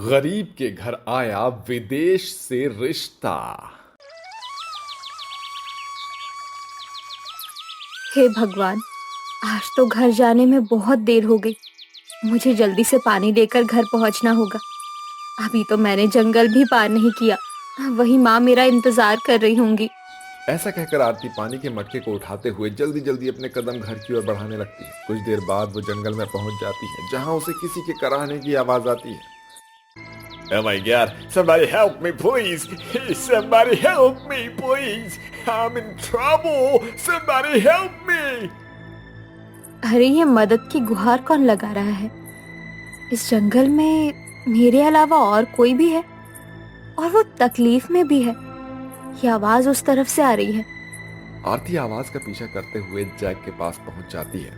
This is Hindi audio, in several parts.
गरीब के घर आया विदेश से रिश्ता। हे भगवान, आज तो घर जाने में बहुत देर हो गई। मुझे जल्दी से पानी लेकर घर पहुंचना होगा। अभी तो मैंने जंगल भी पार नहीं किया। वही माँ मेरा इंतजार कर रही होंगी। ऐसा कहकर आरती पानी के मटके को उठाते हुए जल्दी जल्दी अपने कदम घर की ओर बढ़ाने लगती है। कुछ देर बाद वो जंगल में पहुंच जाती है, जहां उसे किसी के कराहने की आवाज आती है। Oh my God! Somebody help me, please! Somebody help me, please! I'm in trouble! Somebody help me! अरे ये मदद की गुहार कौन लगा रहा है? इस जंगल में मेरे अलावा और कोई भी है? और वो तकलीफ में भी है। ये आवाज उस तरफ से आ रही है। आरती आवाज का पीछा करते हुए जैक के पास पहुंच जाती है।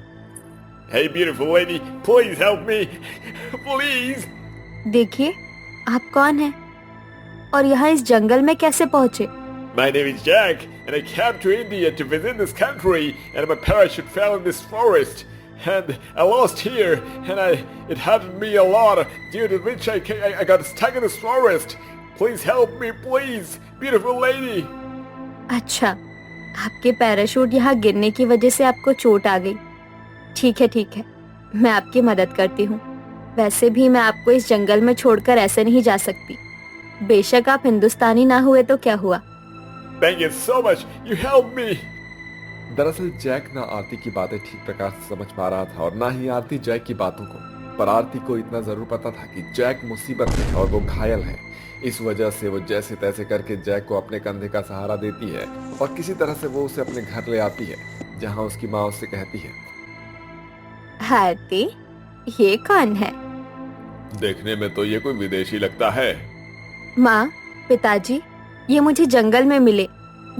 Hey, beautiful lady, please help me! Please! देखिए, आप कौन हैं? और यहाँ इस जंगल में कैसे पहुंचे? My name is Jack, and I came to India to visit this country, and my parachute fell in this forest, and I lost here, and it happened me a lot, due to which I got stuck in this forest. Please help me, please, beautiful lady. अच्छा, आपके पैराशूट यहाँ गिरने की वजह से आपको चोट आ गई। ठीक है, मैं आपकी मदद करती हूँ। वैसे भी मैं आपको इस जंगल में छोड़कर ऐसे नहीं जा सकती। बेशक आप हिंदुस्तानी ना हुए तो क्या हुआ। Thank you so much, you helped me. दरअसल जैक ना आरती की बातें ठीक प्रकार से समझ पा रहा था और ना ही आरती जैक की बातों को। पर आरती को इतना जरूर पता था कि जैक मुसीबत में है और वो घायल है। इस वजह से वो जैसे तैसे करके जैक को अपने कंधे का सहारा देती है और किसी तरह से वो उसे अपने घर ले आती है, जहां उसकी माँ उससे कहती है, आरती, ये कौन है? देखने में तो ये कोई विदेशी लगता है। माँ, पिताजी, ये मुझे जंगल में मिले।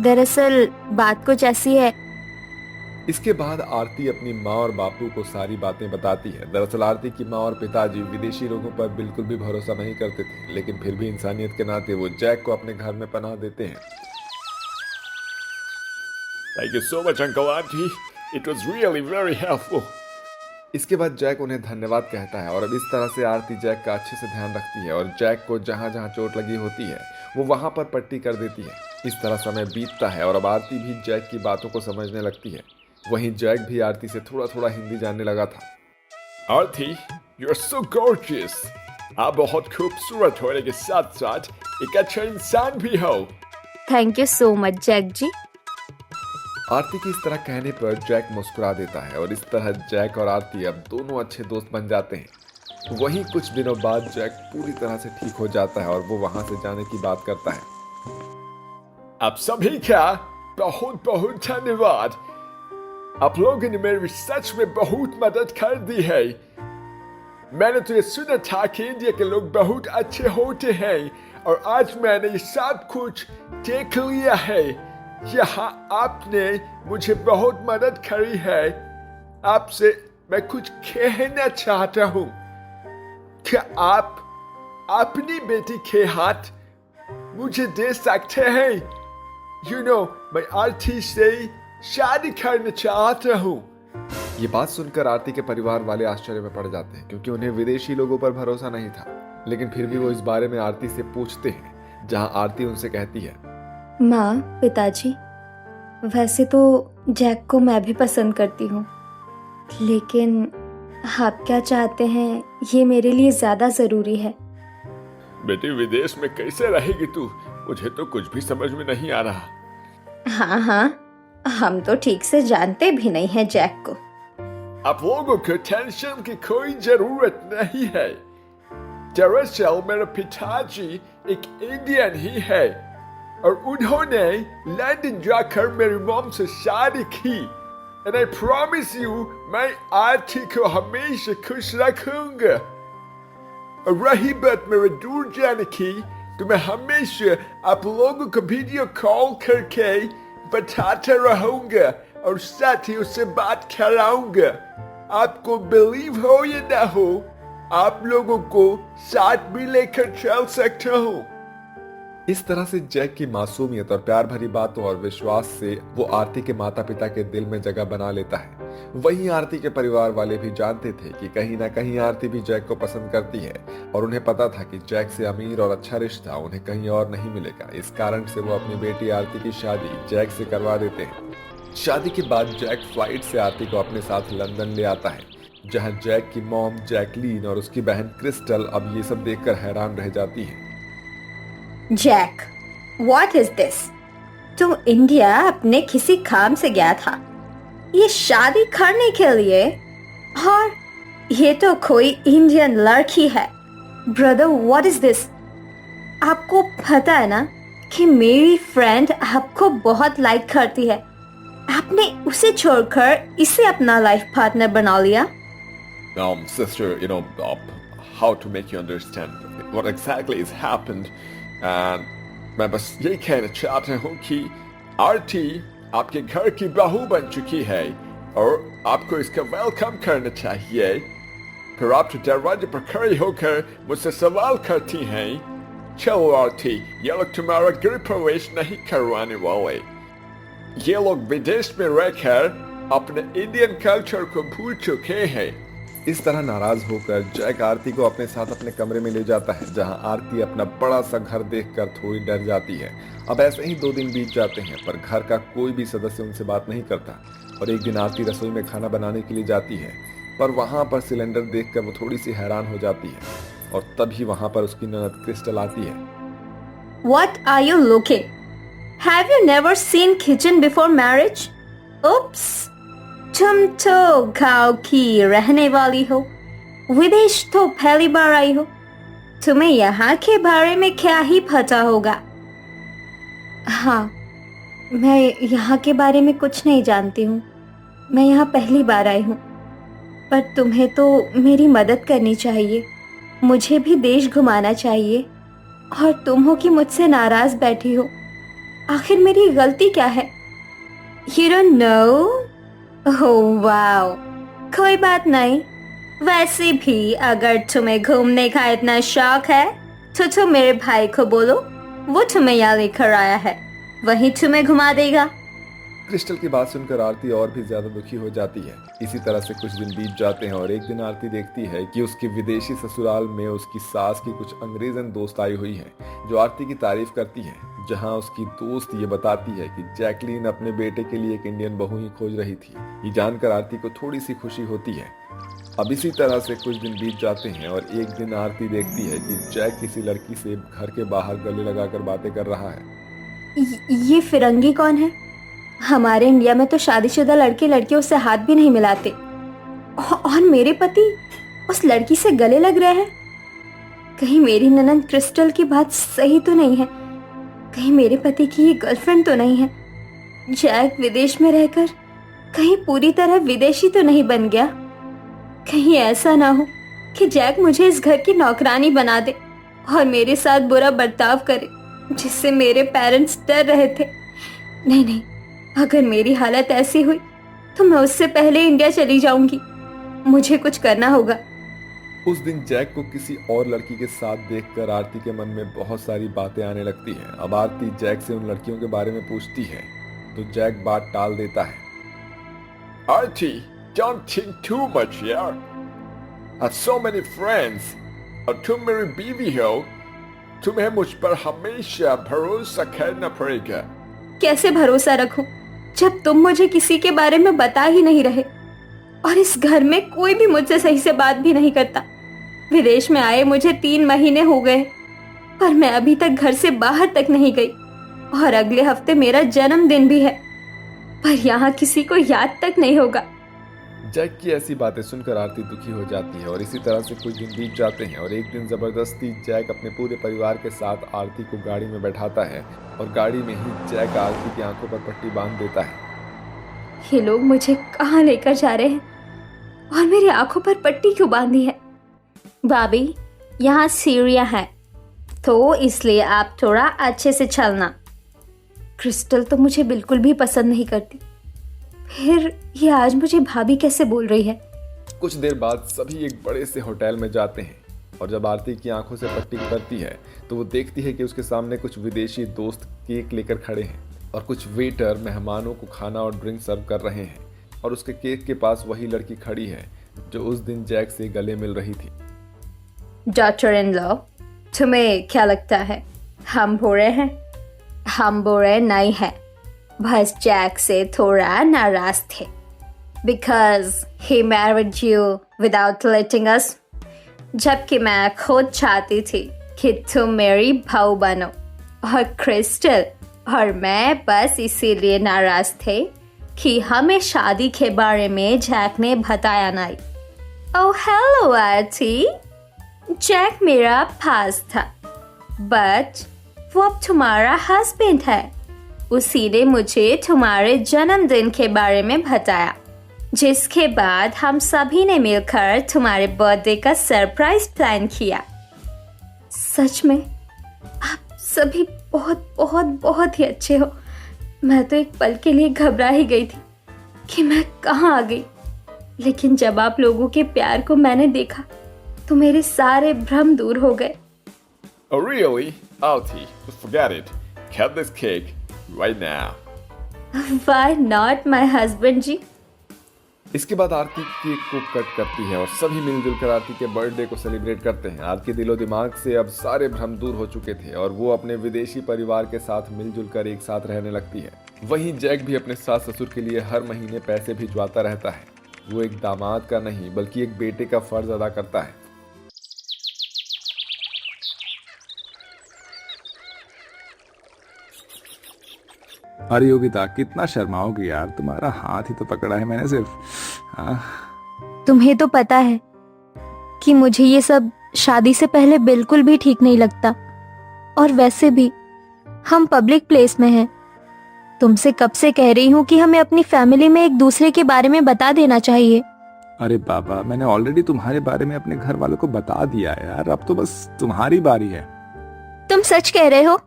दरअसल बात कुछ ऐसी है। इसके बाद आरती अपनी माँ और बापू को सारी बातें बताती है। दरअसल आरती की माँ और पिताजी विदेशी लोगों पर बिल्कुल भी भरोसा नहीं करते थे, लेकिन फिर भी इंसानियत के नाते वो जैक को अपने घर में पनाह देते हैं। Thank you so much, Uncle Auntie. It was really very helpful. इसके बाद जैक उन्हें धन्यवाद कहता है और अब इस तरह से आरती जैक का अच्छे से ध्यान रखती है और जैक को जहां जहां चोट लगी होती है वो वहां पर पट्टी कर देती है। इस तरह समय बीतता है और अब आरती भी जैक की बातों को समझने लगती है। वहीं जैक भी आरती से थोड़ा थोड़ा हिंदी जानने लगा था। Auntie, you're so gorgeous. आप बहुत खूबसूरत होने के साथ साथ एक अच्छा इंसान भी हो। Thank you so much Jack ji. Aarti के इस तरह कहने पर जैक मुस्कुरा देता है और इस तरह जैक और आरती अब दोनों अच्छे दोस्त बन जाते हैं। वहीं कुछ दिनों बाद जैक पूरी तरह से ठीक हो जाता है और वो वहां से जाने की बात करता है। आप सभी का बहुत बहुत धन्यवाद। आप लोगों ने मेरी सच में बहुत मदद कर दी है। मैंने तो ये सुना था कि इंडिया के लोग बहुत अच्छे होते हैं और आज मैंने ये सब कुछ देख लिया है। यहाँ आपने मुझे बहुत मदद करी है। आपसे मैं कुछ कहना चाहता हूँ। क्या आप अपनी बेटी के हाथ मुझे दे सकते हैं? मैं आरती से शादी करना चाहता हूँ। ये बात सुनकर आरती के परिवार वाले आश्चर्य में पड़ जाते हैं, क्योंकि उन्हें विदेशी लोगों पर भरोसा नहीं था। लेकिन फिर भी वो इस बारे में आरती से पूछते हैं, जहां आरती उनसे कहती है, माँ, पिताजी, वैसे तो जैक को मैं भी पसंद करती हूँ, लेकिन आप क्या चाहते हैं ये मेरे लिए ज्यादा जरूरी है। बेटी, विदेश में कैसे रहेगी तू? मुझे तो कुछ भी समझ में नहीं आ रहा। हाँ, हम तो ठीक से जानते भी नहीं हैं जैक को। आप लोगों को टेंशन की कोई जरूरत नहीं है। दरअसल मेरे पिताजी एक इंडियन ही है और उन्होंने लंदन जाकर मेरी मॉम से शादी की। And I promise you, मैं आरती को हमेशा खुश रखूंगा। और रही बात मेरे दूर जाने की, तो मैं हमेशा आप लोगों को वीडियो कॉल करके बताता रहूंगा और साथ ही उससे बात कराऊंगा। आपको बिलीव हो या ना हो, आप लोगों को साथ भी लेकर चल सकता हूँ। इस तरह से जैक की मासूमियत और प्यार भरी बातों और विश्वास से वो आरती के माता पिता के दिल में जगह बना लेता है। वहीं आरती के परिवार वाले भी जानते थे कि कहीं ना कहीं आरती भी जैक को पसंद करती है और उन्हें पता था कि जैक से अमीर और अच्छा रिश्ता उन्हें कहीं और नहीं मिलेगा। इस कारण से वो अपनी बेटी आरती की शादी जैक से करवा देते हैं। शादी के बाद जैक फ्लाइट से आरती को अपने साथ लंदन ले आता है, जहां जैक की मॉम जैकलीन और उसकी बहन क्रिस्टल अब ये सब देखकर हैरान रह जाती है। Jack, what is this? तू इंडिया अपने किसी काम से गया था, ये शादी करने के लिए, और ये तो कोई इंडियन लड़की है। Brother, what is this? आपको पता है ना कि मेरी फ्रेंड आपको बहुत लाइक करती है, आपने उसे छोड़कर इसे अपना लाइफ पार्टनर बना लिया। Sister, how to make you understand what exactly has happened. And मैं बस ये कहना चाहता हूँ कि आरती आपके घर की बहू बन चुकी है और आपको इसका वेलकम करना चाहिए। फिर आप तो दरवाजे पर खड़ी होकर मुझसे सवाल करती हैं। चलो आरती, ये लोग तुम्हारा गृह प्रवेश नहीं करवाने वाले। ये लोग विदेश में रहकर अपने इंडियन कल्चर को भूल चुके हैं। इस तरह नाराज होकर जैक आरती को अपने साथ अपने कमरे में ले जाता है, जहां आरती अपना बड़ा सा घर देखकर थोड़ी डर जाती है। अब ऐसे ही 2 दिन बीत जाते हैं, पर घर का कोई भी सदस्य उनसे बात नहीं करता। और एक दिन आरती रसोई में खाना बनाने के लिए जाती है, पर वहां पर सिलेंडर देखकर वो थोड़ी सी हैरान हो जाती है। और तभी वहां पर उसकी ननद क्रिस्टल आती है। What are you looking? Have you never seen kitchen before marriage? Oops! तुम तो गांव की रहने वाली हो, विदेश तो पहली बार आई हो, तुम्हें यहाँ के बारे में क्या ही पता होगा। हाँ, मैं यहाँ के बारे में कुछ नहीं जानती हूँ, मैं यहाँ पहली बार आई हूँ। पर तुम्हें तो मेरी मदद करनी चाहिए, मुझे भी देश घुमाना चाहिए, और तुम हो कि मुझसे नाराज बैठी हो। आखिर मेरी गलती क्या है? You don't know? Oh wow, कोई बात नहीं। वैसे भी अगर तुम्हें घूमने का इतना शौक है तो तुम मेरे भाई को बोलो, वो तुम्हें यहाँ लेकर आया है, वही तुम्हें घुमा देगा। क्रिस्टल की बात सुनकर आरती और भी ज्यादा दुखी हो जाती है। इसी तरह से कुछ दिन बीत जाते हैं और एक दिन आरती देखती है कि उसके विदेशी ससुराल में उसकी सास की कुछ अंग्रेजन दोस्त आई हुई हैं, जो आरती की तारीफ करती है। जहां उसकी दोस्त ये बताती है कि जैकलीन अपने बेटे के लिए एक इंडियन बहू ही खोज रही थी। ये जानकर आरती को थोड़ी सी खुशी होती है। अब इसी तरह से कुछ दिन बीत जाते हैं और एक दिन आरती देखती है कि जैक किसी लड़की से घर के बाहर गले लगाकर बातें कर रहा है। ये फिरंगी कौन है? हमारे इंडिया में तो शादीशुदा लड़के लड़कियों से हाथ भी नहीं मिलाते, और मेरे पति उस लड़की से गले लग रहे हैं। कहीं मेरी ननद क्रिस्टल की बात सही तो नहीं है? कहीं मेरे पति की ये गर्लफ्रेंड तो नहीं है? जैक विदेश में रहकर कहीं पूरी तरह विदेशी तो नहीं बन गया? कहीं ऐसा ना हो कि जैक मुझे इस घर की नौकरानी बना दे और मेरे साथ बुरा बर्ताव करे, जिससे मेरे पेरेंट्स डर रहे थे। नहीं नहीं, अगर मेरी हालत ऐसी हुई तो मैं उससे पहले इंडिया चली जाऊंगी। मुझे कुछ करना होगा। उस दिन जैक को किसी और लड़की के साथ देखकर आरती के मन में बहुत सारी बातें आने लगती हैं। अब आरती जैक से उन लड़कियों के बारे में पूछती है तो जैक बात टाल देता है। आरती, don't think too much, यार। I have so many friends, और तुम मेरी बीवी हो, तुम्हें मुझ पर हमेशा भरोसा करना पड़ेगा। कैसे भरोसा रखूं जब तुम मुझे किसी के बारे में बता ही नहीं रहे, और इस घर में कोई भी मुझसे सही से बात भी नहीं करता। विदेश में आए मुझे 3 महीने हो गए, पर मैं अभी तक घर से बाहर तक नहीं गई, और अगले हफ्ते मेरा जन्मदिन भी है, पर यहाँ किसी को याद तक नहीं होगा। जैक की ऐसी बातें सुनकर आरती दुखी हो जाती है और इसी तरह से कुछ दिन बीत जाते हैं और एक दिन जबरदस्ती जैक अपने पूरे परिवार के साथ आरती को गाड़ी में बैठाता है और गाड़ी में ही जैक आरती की आंखों पर पट्टी बांध देता है। ये लोग मुझे कहाँ लेकर जा रहे हैं और मेरी आंखों पर पट्टी क्यों बांधी है? भाभी, यहाँ सीढ़ियाँ हैं, तो इसलिए आप थोड़ा अच्छे से चलना। क्रिस्टल तो मुझे बिल्कुल भी पसंद नहीं करती, फिर ये आज मुझे भाभी कैसे बोल रही है? कुछ देर बाद सभी एक बड़े से होटल में जाते हैं और जब आरती की आंखों से पट्टी उतरती है तो वो देखती है कि उसके सामने कुछ विदेशी दोस्त केक लेकर खड़े हैं और कुछ वेटर मेहमानों को खाना और ड्रिंक सर्व कर रहे हैं। और उसके केक के पास वही लड़की खड़ी है जो उस दिन जैक से गले मिल रही थी। डॉक्टर इन लॉ, तुम्हें क्या लगता है हम बुरे हैं? हम बुरे नहीं हैं, बस जैक से थोड़ा नाराज थे because he married you without letting us, जबकि मैं खुद चाहती थी कि तुम मेरी बहू बनो और क्रिस्टल और मैं बस इसीलिए नाराज थे कि हमें शादी के बारे में जैक ने बताया नहीं। ओह हेलो आरती, जैक मेरा पास था बट वो अब तुम्हारा हस्बैंड है। उसी ने मुझे तुम्हारे जन्मदिन के बारे में बताया, जिसके बाद हम सभी ने मिलकर तुम्हारे बर्थडे का सरप्राइज प्लान किया। सच में आप सभी बहुत बहुत बहुत ही अच्छे हो। मैं तो एक पल के लिए घबरा ही गई थी कि मैं कहाँ आ गई, लेकिन जब आप लोगों के प्यार को मैंने देखा तो मेरे सारे भ्रम दूर हो गए। Oh really? Alti, just forget it. Cut this cake right now. Why not my husband जी? इसके बाद आरती केक को कट करती है और सभी मिलजुल कर आरती के बर्थडे को सेलिब्रेट करते हैं। आरती के दिलो दिमाग से अब सारे भ्रम दूर हो चुके थे और वो अपने विदेशी परिवार के साथ मिलजुल कर एक साथ रहने लगती है। वहीं जैक भी अपने सास ससुर के लिए हर महीने पैसे भिजवाता रहता है। वो एक दामाद का नहीं बल्कि एक बेटे का फर्ज अदा करता है। अरे योगिता, कितना शर्माओगी यार, तुम्हारा हाथ ही तो पकड़ा है मैंने सिर्फ। तुम्हें तो पता है कि मुझे ये सब शादी से पहले बिल्कुल भी ठीक नहीं लगता, और वैसे भी हम पब्लिक प्लेस में हैं। तुमसे कब से कह रही हूँ कि हमें अपनी फैमिली में एक दूसरे के बारे में बता देना चाहिए। अरे बाबा, मैंने ऑलरेडी तुम्हारे बारे में अपने घर वालों को बता दिया है यार, अब तो बस तुम्हारी बारी है। तुम सच कह रहे हो?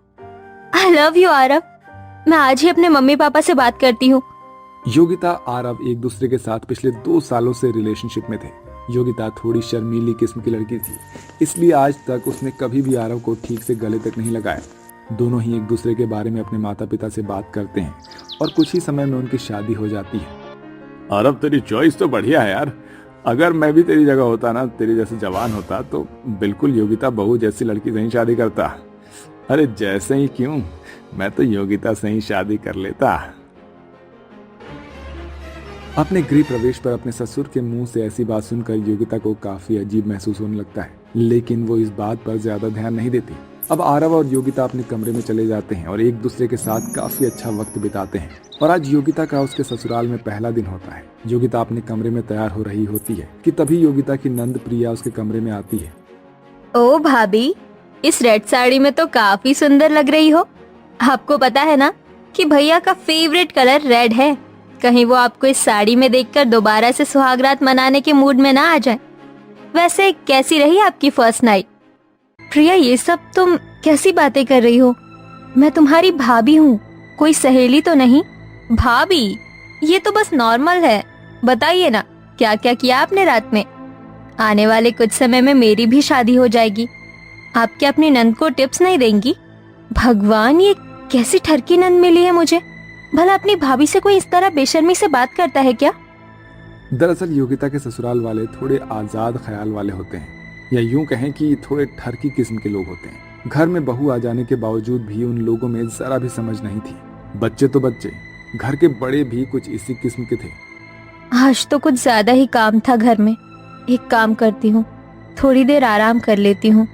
I love you Aarav. मैं आज ही अपने मम्मी पापा से बात करती हूँ। योगिता आरव एक दूसरे के साथ पिछले 2 सालों से रिलेशनशिप में थे। योगिता थोड़ी शर्मीली किस्म की लड़की थी, इसलिए आज तक उसने कभी भी आरव को ठीक से गले तक नहीं लगाया। दोनों ही एक दूसरे के बारे में अपने माता पिता से बात करते हैं और कुछ ही समय में उनकी शादी हो जाती है। आरव, तेरी चॉइस तो बढ़िया है यार। अगर मैं भी तेरी जगह होता ना, तेरी जैसे जवान होता, तो बिल्कुल योगिता बहू जैसी लड़की से ही शादी करता। अरे जैसे ही क्यों, मैं तो योगिता से ही शादी कर लेता। अपने गृह प्रवेश पर अपने ससुर के मुंह से ऐसी बात सुनकर योगिता को काफी अजीब महसूस होने लगता है, लेकिन वो इस बात पर ज्यादा ध्यान नहीं देती। अब आरव और योगिता अपने कमरे में चले जाते हैं और एक दूसरे के साथ काफी अच्छा वक्त बिताते हैं। और आज योगिता का उसके ससुराल में पहला दिन होता है। योगिता अपने कमरे में तैयार हो रही होती है कि तभी योगिता की नंद प्रिया उसके कमरे में आती है। ओ भाभी, इस रेड साड़ी में तो काफी सुंदर लग रही हो। आपको पता है ना कि भैया का फेवरेट कलर रेड है। कहीं वो आपको इस साड़ी में देखकर दोबारा से सुहागरात मनाने के मूड में ना आ जाए। वैसे कैसी रही आपकी फर्स्ट नाइट? प्रिया, ये सब तुम कैसी बातें कर रही हो? मैं तुम्हारी भाभी हूँ, कोई सहेली तो नहीं। भाभी, ये तो बस नॉर्मल है। बताइए ना, क्या क्या किया आपने रात में? आने वाले कुछ समय में मेरी भी शादी हो जाएगी। आप क्या अपनी नंद को टिप्स नहीं देंगी? भगवान, ये कैसी ठरकी नंद मिली है मुझे। भला अपनी भाभी से कोई इस तरह बेशर्मी से बात करता है क्या? दरअसल योगिता के ससुराल वाले थोड़े आजाद ख्याल वाले होते हैं, या यूं कहें कि थोड़े ठरकी किस्म के लोग होते हैं। घर में बहू आ जाने के बावजूद भी उन लोगों में जरा भी समझ नहीं थी। बच्चे तो बच्चे, घर के बड़े भी कुछ इसी किस्म के थे। आज तो कुछ ज्यादा ही काम था घर में। एक काम करती हूँ, थोड़ी देर आराम कर लेती हूँ।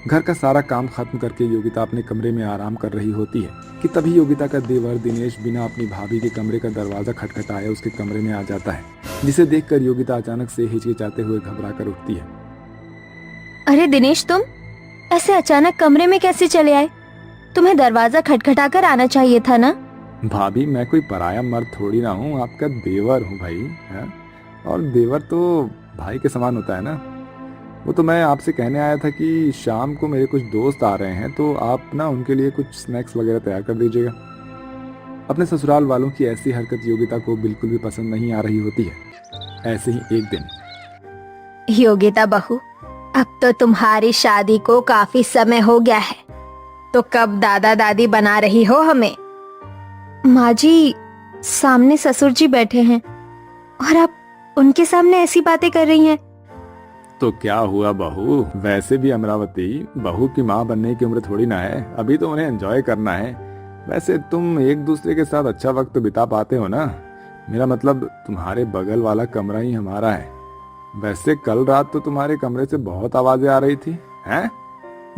घर का सारा काम खत्म करके योगिता अपने कमरे में आराम कर रही होती है कि तभी योगिता का देवर दिनेश बिना अपनी भाभी के कमरे का दरवाजा खटखटाए उसके कमरे में आ जाता है, जिसे देखकर योगिता अचानक से हिचकिचाते हुए घबरा कर उठती है। अरे दिनेश, तुम ऐसे अचानक कमरे में कैसे चले आए? तुम्हें दरवाजा खटखटा कर आना चाहिए था ना। भाभी, मैं कोई पराया मर्द थोड़ी ना हूँ, आपका देवर हूँ भाई है? और देवर तो भाई के समान होता है ना। वो तो मैं आपसे कहने आया था कि शाम को मेरे कुछ दोस्त आ रहे हैं, तो आप ना उनके लिए कुछ स्नैक्स वगैरह तैयार कर दीजिएगा। अपने ससुराल वालों की ऐसी हरकत योगिता को बिल्कुल भी पसंद नहीं आ रही होती है। ऐसे ही एक दिन, योगिता बहू, अब तो तुम्हारी शादी को काफी समय हो गया है, तो कब दादा दादी बना रही हो हमें? माँ जी, सामने ससुर जी बैठे हैं, और आप उनके सामने ऐसी बातें कर रही हैं। तो क्या हुआ बहू, वैसे भी अमरावती बहू की माँ बनने की उम्र थोड़ी ना है, अभी तो उन्हें एंजॉय करना है। वैसे तुम एक दूसरे के साथ अच्छा वक्त बिता पाते हो ना। मेरा मतलब तुम्हारे बगल वाला कमरा ही हमारा है। वैसे कल रात तो तुम्हारे कमरे से बहुत आवाजें आ रही थी, हैं?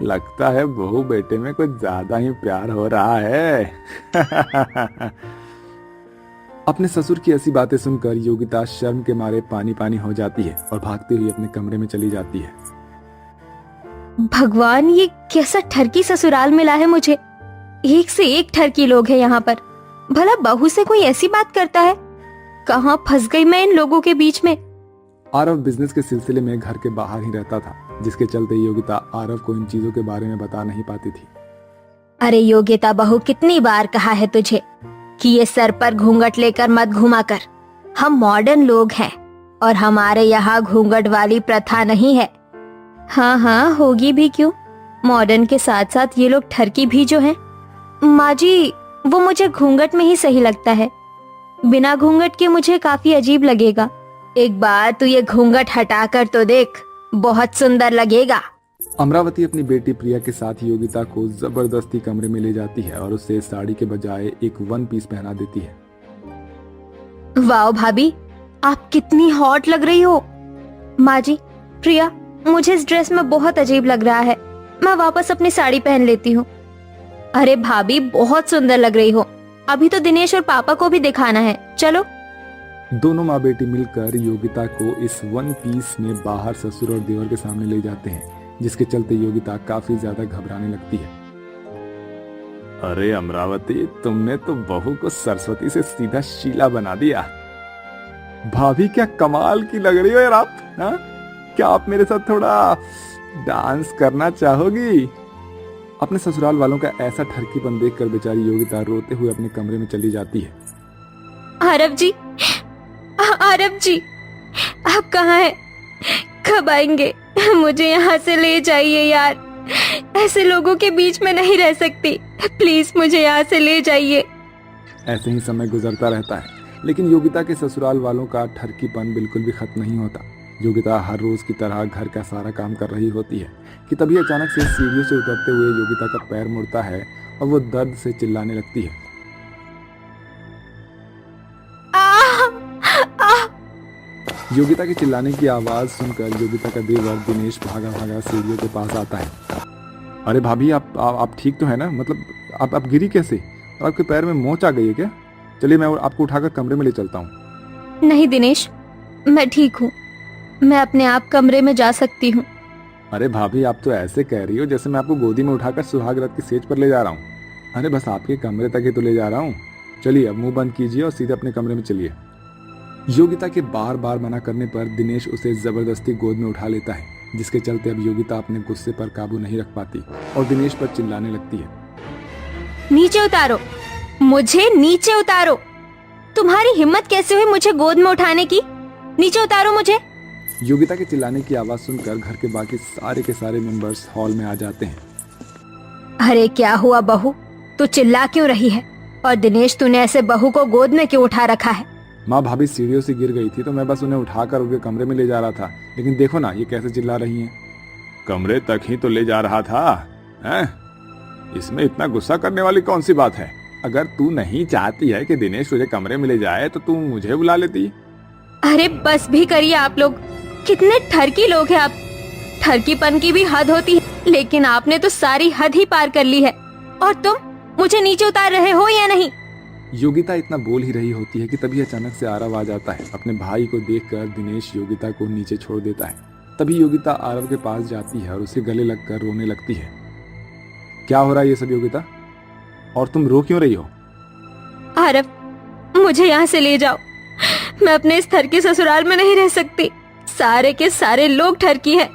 लगता है बहू बेटे में कुछ ज्यादा ही प्यार हो रहा है। अपने ससुर की ऐसी बातें सुनकर योगिता शर्म के मारे पानी पानी हो जाती है और भागती हुई अपने कमरे में चली जाती है। भगवान, ये कैसा ठरकी ससुराल मिला है मुझे। एक से एक ठरकी लोग हैं यहाँ पर। भला बहू से कोई ऐसी बात करता है? कहाँ फंस गई मैं इन लोगों के बीच में। आरव बिजनेस के सिलसिले में घर के बाहर ही रहता था, जिसके चलते योगिता आरव को इन चीजों के बारे में बता नहीं पाती थी। अरे योगिता बहू, कितनी बार कहा है तुझे कि ये सर पर घूंघट लेकर मत घुमा कर। हम मॉडर्न लोग हैं और हमारे यहाँ घूंघट वाली प्रथा नहीं है। हाँ हाँ, होगी भी क्यों। मॉडर्न के साथ साथ ये लोग ठरकी भी जो हैं। माँ जी, वो मुझे घूंघट में ही सही लगता है। बिना घूंघट के मुझे काफी अजीब लगेगा। एक बार तू ये घूंघट हटा कर तो देख, बहुत सुंदर लगेगा। अमरावती अपनी बेटी प्रिया के साथ योगिता को जबरदस्ती कमरे में ले जाती है और उसे साड़ी के बजाय एक वन पीस पहना देती है। वाओ भाभी, आप कितनी हॉट लग रही हो। माँ जी, प्रिया, मुझे इस ड्रेस में बहुत अजीब लग रहा है। मैं वापस अपनी साड़ी पहन लेती हूँ। अरे भाभी, बहुत सुंदर लग रही हो। अभी तो दिनेश और पापा को भी दिखाना है, चलो। दोनों माँ बेटी मिलकर योगिता को इस वन पीस में बाहर ससुर और देवर के सामने ले जाते हैं, जिसके चलते योगिता काफी ज्यादा घबराने लगती है। अरे अमरावती, तुमने तो बहू को सरस्वती से सीधा शीला बना दिया। भाभी, क्या कमाल की लग रही हो यार आप। हा? क्या आप मेरे साथ थोड़ा डांस करना चाहोगी? अपने ससुराल वालों का ऐसा ठरकीपन देखकर बेचारी योगिता रोते हुए अपने कमरे में चली जाती है। आरव जी, आरव जी, आप कहाँ हैं? कब आएंगे? मुझे यहाँ से ले जाइए यार। ऐसे लोगों के बीच में नहीं रह सकती। प्लीज मुझे यहाँ से ले जाइए। ऐसे ही समय गुजरता रहता है, लेकिन योगिता के ससुराल वालों का ठरकीपन बिल्कुल भी खत्म नहीं होता। योगिता हर रोज की तरह घर का सारा काम कर रही होती है कि तभी अचानक से सीढ़ियों से उतरते हुए योगिता का पैर मुड़ता है और वो दर्द से चिल्लाने लगती है। योगिता के चिल्लाने की आवाज सुनकर योगिता का देवर दिनेश भागा भागा सीढ़ियों के पास आता है। अरे भाभी, आप ठीक तो है ना? मतलब आप गिरी कैसे? और आपके पैर में मोच आ गई है क्या? चलिए मैं आपको उठाकर कमरे में ले चलता हूँ। नहीं दिनेश, मैं ठीक हूँ। मैं अपने आप कमरे में जा सकती हूँ। अरे भाभी, आप तो ऐसे कह रही हो जैसे मैं आपको गोदी में उठाकर सुहाग रात की सेज पर ले जा रहा हूँ। अरे बस आपके कमरे तक ही तो ले जा रहा हूँ। चलिए अब मुंह बंद कीजिए और सीधे अपने कमरे में चलिए। योगिता के बार बार मना करने पर दिनेश उसे जबरदस्ती गोद में उठा लेता है, जिसके चलते अब योगिता अपने गुस्से पर काबू नहीं रख पाती और दिनेश पर चिल्लाने लगती है। नीचे उतारो, मुझे नीचे उतारो। तुम्हारी हिम्मत कैसे हुई मुझे गोद में उठाने की? नीचे उतारो मुझे। योगिता के चिल्लाने की आवाज सुनकर घर के बाकी सारे के सारे मेंबर्स हॉल में आ जाते हैं। अरे क्या हुआ बहू, तू चिल्ला क्यों रही है? और दिनेश, तूने ऐसे बहू को गोद में क्यों उठा रखा है? माँ, भाभी सीढ़ियों से गिर गई थी तो मैं बस उन्हें उठाकर उनके कमरे में ले जा रहा था, लेकिन देखो ना ये कैसे चिल्ला रही हैं। कमरे तक ही तो ले जा रहा था, हैं? इसमें इतना गुस्सा करने वाली कौन सी बात है? अगर तू नहीं चाहती है कि दिनेश तुझे कमरे में ले जाए तो तू मुझे बुला लेती। अरे बस भी करिए आप लोग। कितने ठरकी लोग हैं आप। ठरकीपन की भी हद होती है, लेकिन आपने तो सारी हद ही पार कर ली है। और तुम मुझे नीचे उतार रहे हो या नहीं? योगिता इतना बोल ही रही होती है कि तभी अचानक से आरव आ जाता है। अपने भाई को देखकर दिनेश योगिता को नीचे छोड़ देता है। तभी योगिता आरव के पास जाती है और उसे गले लगकर रोने लगती है। क्या हो रहा है ये सब योगिता? और तुम रो क्यों रही हो? आरव, मुझे यहाँ से ले जाओ। मैं अपने इस ठरकी ससुराल में नहीं रह सकती। सारे के सारे लोग ठरकी हैं।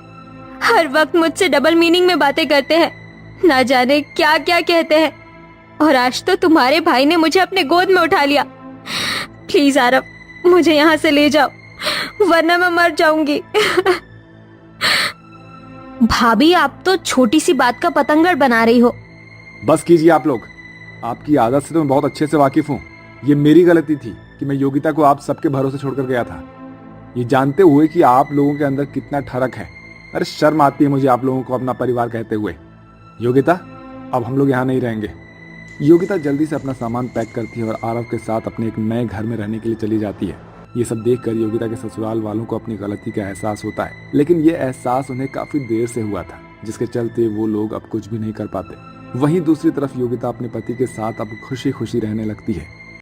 हर वक्त मुझसे डबल मीनिंग में बातें करते हैं, ना जाने क्या क्या कहते हैं। और आज तो तुम्हारे भाई ने मुझे अपने गोद में उठा लिया। प्लीज आरव, मुझे यहाँ से ले जाओ, वरना मैं मर जाऊंगी। भाभी, आप तो छोटी सी बात का पतंगड़ बना रही हो। बस कीजिए आप लोग। आपकी आदत से तो मैं बहुत अच्छे से वाकिफ हूँ। ये मेरी गलती थी। कि मैं योगिता को आप सबके भरोसे छोड़कर गया था, ये जानते हुए कि आप लोगों के अंदर कितना ठरक है। अरे शर्म आती है मुझे आप लोगों को अपना परिवार कहते हुए। योगिता, अब हम लोग यहाँ नहीं रहेंगे। योगिता जल्दी से अपना सामान पैक करती है और आरव के साथ अपने एक नए घर में रहने के लिए चली जाती है। ये सब देखकर योगिता के ससुराल वालों को अपनी गलती का एहसास होता है, लेकिन ये एहसास उन्हें काफी देर से हुआ था, जिसके चलते वो लोग अब कुछ भी नहीं कर पाते। वहीं दूसरी तरफ योगिता अपने पति के साथ अब खुशी खुशी रहने लगती है।